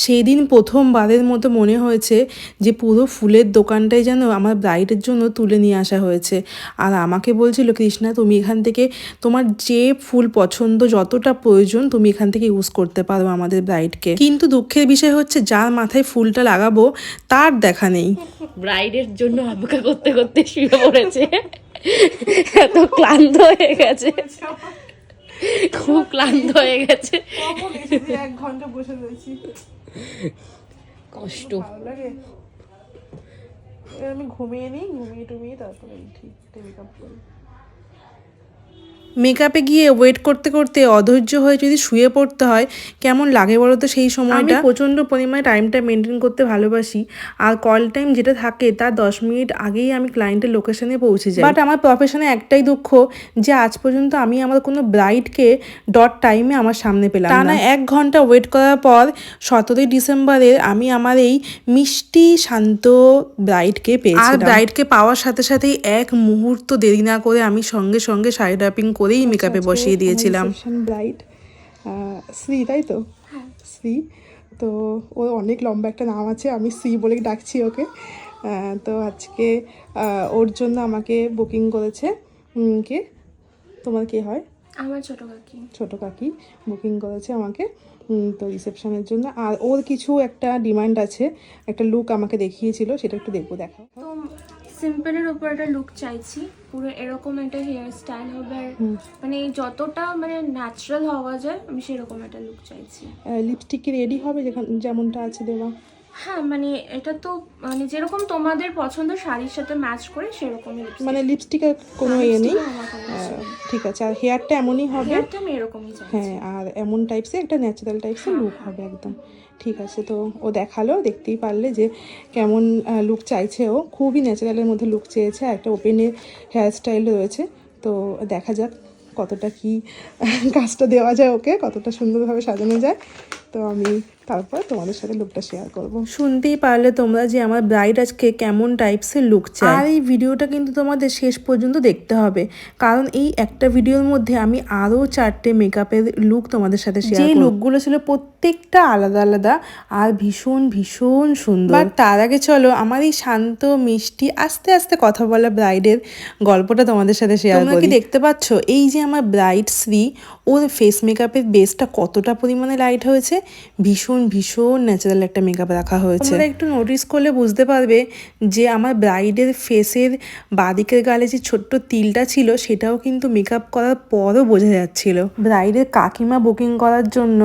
সেদিন প্রথমবারের মতো মনে হয়েছে যে পুরো ফুলের দোকানটাই যেন আমার ব্রাইডের জন্য তুলে নিয়ে আসা হয়েছে। আর আমাকে বলছিল, কৃষ্ণা তুমি এখান থেকে তোমার যে ফুল পছন্দ, যতটা প্রয়োজন তুমি এখান থেকে ইউজ করতে পারো আমাদের ব্রাইডকে। কিন্তু দুঃখের বিষয় হচ্ছে যার মাথায় ফুলটা লাগাবো তার দেখা নেই। ব্রাইডের জন্য অপেক্ষা করতে করতে শুয়ে পড়েছে, এত ক্লান্ত হয়ে গেছে, খুব ক্লান্ত হয়ে গেছে। 1 ঘন্টা বসে রয়েছি, কষ্ট ভালো লাগে। আমি ঘুমিয়ে নিই, ঘুমিয়ে তারপরে ঠিক মেকআপ করি। মেকআপে গিয়ে ওয়েট করতে করতে অধৈর্য হয়ে যদি শুয়ে পড়তে হয় কেমন লাগে বলো তো সেই সময়টা। আমি প্রচণ্ড পরিমাণে টাইমটা মেনটেন করতে ভালোবাসি, আর কল টাইম যেটা থাকে তার 10 মিনিট আগেই আমি ক্লায়েন্টের লোকেশনে পৌঁছে যাই। বাট আমার প্রফেশনে একটাই দুঃখ যে আজ পর্যন্ত আমি আমার কোনো ব্রাইডকে ডট টাইমে আমার সামনে পেলাম না। টানা 1 ঘন্টা ওয়েট করার পর 17ই ডিসেম্বরের আমি আমার এই মিষ্টি শান্ত ব্রাইডকে পেয়েছি। আর ব্রাইডকে পাওয়ার সাথে সাথেই এক মুহূর্ত দেরি না করে আমি সঙ্গে সঙ্গে শাড়ি ড্রাপিং করেই মেকআপে বসিয়ে দিয়েছিলাম। ব্রাইড শ্রী, তাই তো? শ্রী। তো ওর অনেক লম্বা একটা নাম আছে, আমি শ্রী বলেই ডাকছি ওকে। তো আজকে ওর জন্য আমাকে বুকিং করেছে। কে তোমার কে হয়? আমার ছোট কাকি বুকিং করেছে আমাকে তো রিসেপশনের জন্য। আর ওর কিছু একটা ডিমান্ড আছে, একটা লুক আমাকে দেখিয়েছিল, সেটা একটু দেখবো। দেখাও। তো সিম্পলের উপর একটা লুক চাইছি, পুরো এরকম একটা হেয়ার স্টাইল হবে, আর মানে যতটা মানে ন্যাচারাল হওয়া যায় আমি সেরকম একটা লুক চাইছি। লিপস্টিক কি রেডি হবে যেমনটা আছে দেওয়া? হ্যাঁ, মানে এটা তো মানে যেরকম তোমাদের পছন্দ শাড়ির সাথে ম্যাচ করে সেরকমই মানে লিপস্টিকের কোনো ইয়ে নেই? ঠিক আছে। আর হেয়ারটা এমনই হবে? হেয়ারটা আমি এরকমই চাইছি। হ্যাঁ, আর এমন টাইপসের একটা ন্যাচারাল টাইপসের লুক হবে একদম। ঠিক আছে। তো ও দেখালো, দেখতেই পারলে যে কেমন লুক চাইছে। ও খুবই ন্যাচারালের মধ্যে লুক চেয়েছে, একটা ওপেনের হেয়ার স্টাইল রয়েছে। তো দেখা যাক কতটা কি কাজটা দেওয়া যায় ওকে, কতটা সুন্দরভাবে সাজানো যায়। তো আমি তারপর তোমাদের সাথে লুকটা শেয়ার করব। শুনতেই পারলে তোমরা যে আমার ব্রাইড আজকে কেমন টাইপসের লুক চায়। আর এই ভিডিওটা কিন্তু তোমাদের শেষ পর্যন্ত দেখতে হবে, কারণ এই একটা ভিডিওর মধ্যে আমি আরও 4টে মেকআপের লুক তোমাদের সাথে শেয়ার করব। যে লুকগুলো ছিল প্রত্যেকটা আলাদা আলাদা আর ভীষণ ভীষণ সুন্দর। বাট তার আগে চলো আমার এই শান্ত মিষ্টি আস্তে আস্তে কথা বলা ব্রাইডের গল্পটা তোমাদের সাথে শেয়ার করি। তোমরা কি দেখতে পাচ্ছ এই যে আমার ব্রাইড শ্রী, ওর ফেস মেকআপের বেসটা কতটা পরিমাণে লাইট হয়েছে, ভীষণ ভীষণ ন্যাচারাল একটা মেকআপ রাখা হয়েছে। তোমরা একটু নোটিস করলে বুঝতে পারবে যে আমার ব্রাইডের ফেসের বাঁদিকের গালে যে ছোট্ট তিলটা ছিল সেটাও কিন্তু মেকআপ করার পরও বোঝা যাচ্ছিল। ব্রাইডের কাকিমা বুকিং করার জন্য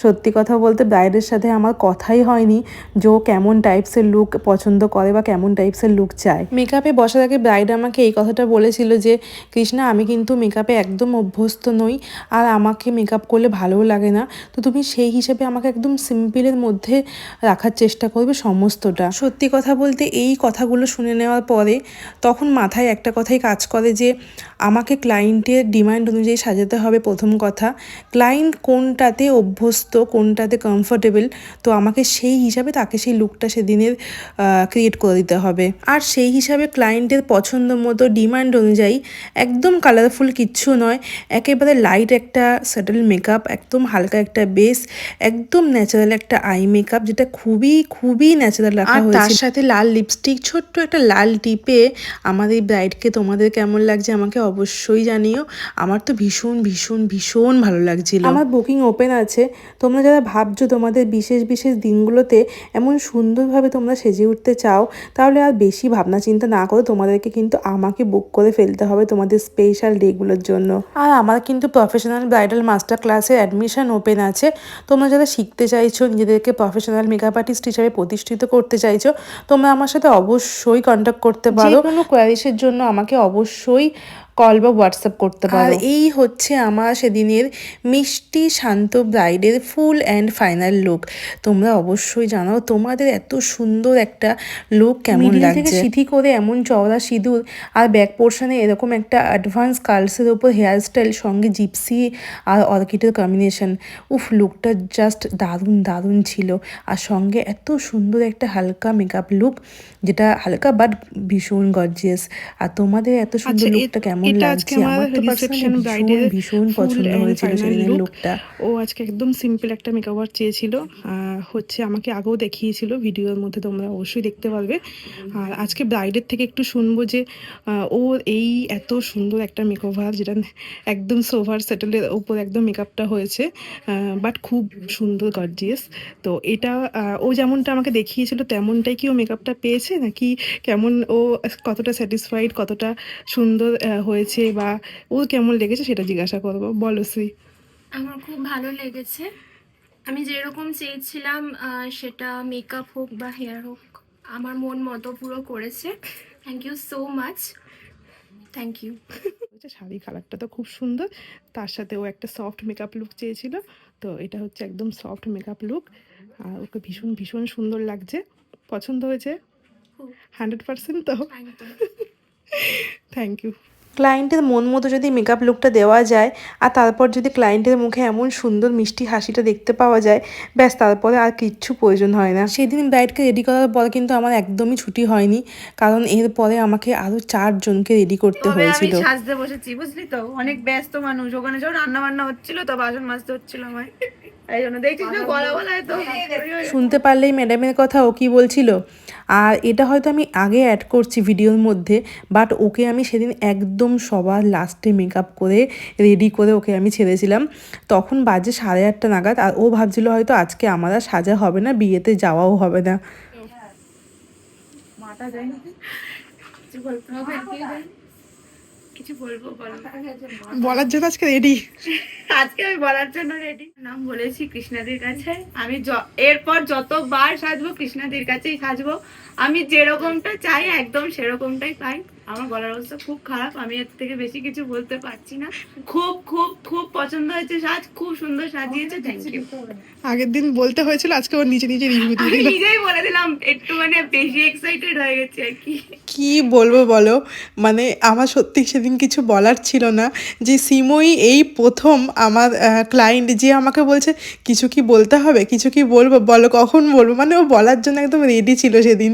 সত্যি কথা বলতে ব্রাইডের সাথে আমার কথাই হয়নি যে ও কেমন টাইপসের লুক পছন্দ করে বা কেমন টাইপসের লুক চায়। মেকআপে বসার আগে ব্রাইড আমাকে এই কথাটা বলেছিল যে কৃষ্ণা, আমি কিন্তু মেকআপে একদম অভ্যস্ত নই, আর আমাকে মেকআপ করলে ভালোও লাগে না, তো তুমি সেই হিসেবে আমাকে একদম সিম্পলের মধ্যে রাখার চেষ্টা করবে সমস্তটা। সত্যি কথা বলতে এই কথাগুলো শুনে নেওয়ার পরে তখন মাথায় একটা কথাই কাজ করে যে আমাকে ক্লায়েন্টের ডিমান্ড অনুযায়ী সাজাতে হবে। প্রথম কথা, ক্লায়েন্ট কোনটাতে অভ্যস্ত, কোনটাতে কমফোর্টেবল, তো আমাকে সেই হিসাবে তাকে সেই লুকটা সেদিনের ক্রিয়েট করে দিতে হবে। আর সেই হিসাবে ক্লায়েন্টের পছন্দ মতো ডিমান্ড অনুযায়ী একদম কালারফুল কিচ্ছু নয়, একেবারে লাইট একটা সেটেল মেকআপ, একদম হালকা একটা বেস, একদম ন্যাচারাল একটা আই মেকআপ যেটা খুবই খুবই ন্যাচারাল রাখা হয়েছে। তার সাথে লাল লিপস্টিক, ছোট্ট একটা লাল টিপে আমার এই ব্রাইডকে তোমাদের কেমন লাগছে আমাকে অবশ্যই জানিও। আমার তো ভীষণ ভীষণ ভীষণ ভালো লাগছিল। আমার বুকিং ওপেন আছে, তোমরা যারা ভাবছো তোমাদের বিশেষ বিশেষ দিনগুলোতে এমন সুন্দরভাবে তোমরা সেজে উঠতে চাও, তাহলে আর বেশি ভাবনা চিন্তা না করে তোমাদেরকে কিন্তু আমাকে বুক করে ফেলতে হবে তোমাদের স্পেশাল ডেগুলোর জন্য। আর আমার কিন্তু প্রফেশনাল ব্রাইডাল মাস্টার ক্লাসের অ্যাডমিশন ওপেন আছে। তোমরা যারা শিখতে চাইছো, নিজেদেরকে প্রফেশনাল মেকআপ আর্টিস্ট হিসাবে প্রতিষ্ঠিত করতে চাইছো, তোমরা আমার সাথে অবশ্যই কন্ট্যাক্ট করতে পারো। কোনো কোয়ারিজের জন্য আমাকে অবশ্যই কল বা হোয়াটসঅ্যাপ করতে পারো। আর এই হচ্ছে আমার সেদিনের মিষ্টি শান্ত ব্রাইডের ফুল অ্যান্ড ফাইনাল লুক। তোমরা অবশ্যই জানাও তোমাদের এত সুন্দর একটা লুক কেমন লাগছে। থেকে সিথি করে এমন চওড়া সিঁদুর আর ব্যাক পোর্শনে এরকম একটা অ্যাডভান্স কার্লসের ওপর হেয়ার স্টাইল, সঙ্গে জিপসি আর অর্কিডের কম্বিনেশন, লুকটা জাস্ট দারুণ দারুণ ছিল। আর সঙ্গে এত সুন্দর একটা হালকা মেকআপ লুক, যেটা হালকা বাট ভীষণ গর্জিয়াস। আর তোমাদের এত সুন্দর লুকটা কেমন কেমন এটা লাগছে। আজকে আমার আমার তো রিসেপশন পার্সোনালি ব্রাইডের ভীষণ পছন্দ হয়েছিল সেদিনের লুকটা। ও আজকে একদম সিম্পল একটা মেকওভার চেয়েছিল, হচ্ছে আমাকে আগেও দেখিয়েছিল, ভিডিওর মধ্যে তোমরা অবশ্যই দেখতে পারবে। আর আজকে ব্রাইডের থেকে একটু শুনবো যে ওর এই এত সুন্দর একটা মেকওভার, যেটা একদম সোভার সেটেলের ওপর একদম মেকআপটা হয়েছে, বাট খুব সুন্দর গর্জিয়াস। তো এটা ও যেমনটা আমাকে দেখিয়েছিল তেমনটাই কি ও মেকআপটা পেয়েছে, নাকি কেমন ও কতটা স্যাটিসফাইড, কতটা সুন্দর হয়েছে, বা ওর কেমন লেগেছে সেটা জিজ্ঞাসা করবো। বলো শ্রী। আমার খুব ভালো লেগেছে। আমি যেরকম চেয়েছিলাম সেটা মেকআপ হোক বা হেয়ার হোক আমার মন মতো পুরো করেছে। Thank you so much, thank you. Sari কালারটা তো খুব সুন্দর, তার সাথে ও একটা সফট মেকআপ লুক চেয়েছিল, তো এটা হচ্ছে একদম সফট মেকআপ লুক। আর ওকে ভীষণ ভীষণ সুন্দর লাগছে, পছন্দ হয়েছে 100%। তো একদম। Thank you. ক্লায়েন্টের মন মতো যদি মেকআপ লুকটা দেওয়া যায়, আর তারপর যদি ক্লায়েন্টের মুখে এমন সুন্দর মিষ্টি হাসিটা দেখতে পাওয়া যায়, ব্যাস তারপরে আর কিচ্ছু প্রয়োজন হয় না। সেদিন ব্রাইডকে রেডি করার পর কিন্তু আমার একদমই ছুটি হয়নি, কারণ এরপরে আমাকে আরও 4 জনকে রেডি করতে তবে আমি হয়েছিল। সাজতে বসেছি, বুঝলি তো, অনেক ব্যস্ত মানুষ। ওখানে যখন রান্না বান্না হচ্ছিল তো বাসন মাজতে হচ্ছিল আমায়, এই জন্য দেখছিস না গলা বলায় তো। শুনতে পারলেই ম্যাডামের কথা ও কি বলছিল। আর এটা হয়তো আমি আগে অ্যাড করছি ভিডিওর মধ্যে, বাট ওকে আমি সেদিন একদম সবার লাস্টে মেকআপ করে রেডি করে ওকে আমি ছেড়েছিলাম। তখন বাজে 8:30 নাগাদ, আর ও ভাবছিল হয়তো আজকে আমার আর সাজা হবে না, বিয়েতে যাওয়াও হবে না। মাথা যায় না, কিছু বলতে হবে, কিছু বলবো বলো। বলার জন্য আজকে রেডি। আজকে আমি বলার জন্য রেডি। নাম বলেছি কৃষ্ণাদির কাছে। আমি এরপর যতবার সাজবো কৃষ্ণাদির কাছেই সাজবো। আমি যেরকমটা চাই একদম সেরকমটাই পাই। আমার গলার অবস্থা খুব খারাপ, আমি এর থেকে বেশি কিছু বলতে পারছি না। খুব খুব খুব পছন্দ হয়েছে সাজ, খুব সুন্দর সাজিয়েছে, থ্যাংক ইউ। আগের দিন বলতে হয়েছিল, আজকে ওর নিজে নিজে রিভিউ দিয়ে আমি দিল। নিজেই বলে দিলাম, একটু মানে বেশি এক্সাইটেড হয়ে গেছি আর কি। কি বলবো বলো, মানে আমার সত্যি সেদিন কিছু বলার ছিল না, যে সিমই এই প্রথম আমার ক্লায়েন্ট যে আমাকে বলছে কিছু কি বলতে হবে, কিছু কি বলবো, বলো কখন বলবো, মানে ও বলার জন্য একদম রেডি ছিল সেদিন।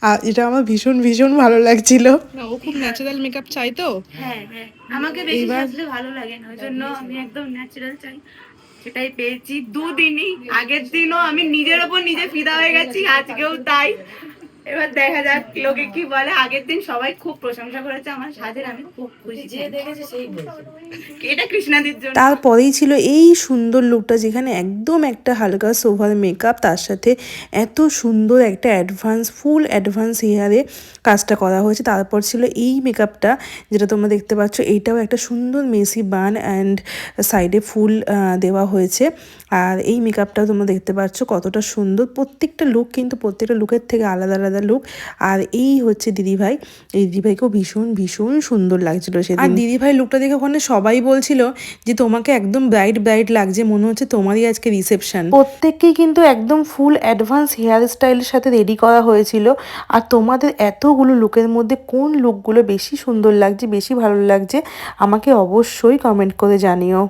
আর এটা আমার ভীষণ ভীষণ ভালো লাগছিল। না, ও খুব ন্যাচারাল মেকআপ চাই তো। হ্যাঁ হ্যাঁ, আমাকে বেশি সাজলে ভালো লাগে না, ওই জন্য আমি একদম ন্যাচারাল চাই। সেটাই পেয়েছি দুদিনই। আগের দিনও আমি নিজের ওপর নিজে ফিদা হয়ে গেছি, আজকেও তাই। এবার দেখা যাক লোকে কি বলে। আগের দিন সবাই খুব প্রশংসা করেছে আমার সাজের, আমি খুব খুশি। এটা কৃষ্ণাদির জন্য। তারপরেই ছিল এই সুন্দর লুকটা, যেখানে একদম একটা হালকা সোভার মেকআপ, তার সাথে এত সুন্দর একটা ফুল অ্যাডভান্স হেয়ারে কাজটা করা হয়েছে। তারপর ছিল এই মেকআপটা, যেটা তোমরা দেখতে পাচ্ছ, এইটাও একটা সুন্দর মেসি বান অ্যান্ড সাইডে ফুল দেওয়া হয়েছে। আর এই মেকআপটাও তোমরা দেখতে পাচ্ছ কতটা সুন্দর। প্রত্যেকটা লুক কিন্তু প্রত্যেকটা লুকের থেকে আলাদা আলাদা লুক। আর এই হচ্ছে দিদিভাই, এই দিদিভাইকেও ভীষণ ভীষণ সুন্দর লাগছিল সেদিন। আর দিদিভাই লুকটা দেখে ওখানে সবাই বলছিল যে তোমাকে একদম ব্রাইট ব্রাইট লাগছে, মনে হচ্ছে তোমারই আজকে রিসেপশন। প্রত্যেককেই কিন্তু একদম ফুল অ্যাডভান্স হেয়ার স্টাইলের সাথে রেডি করা হয়েছিল। আর তোমাদের এতগুলো লুকের মধ্যে কোন লুকগুলো বেশি সুন্দর লাগছে, বেশি ভালো লাগছে, আমাকে অবশ্যই কমেন্ট করে জানিও।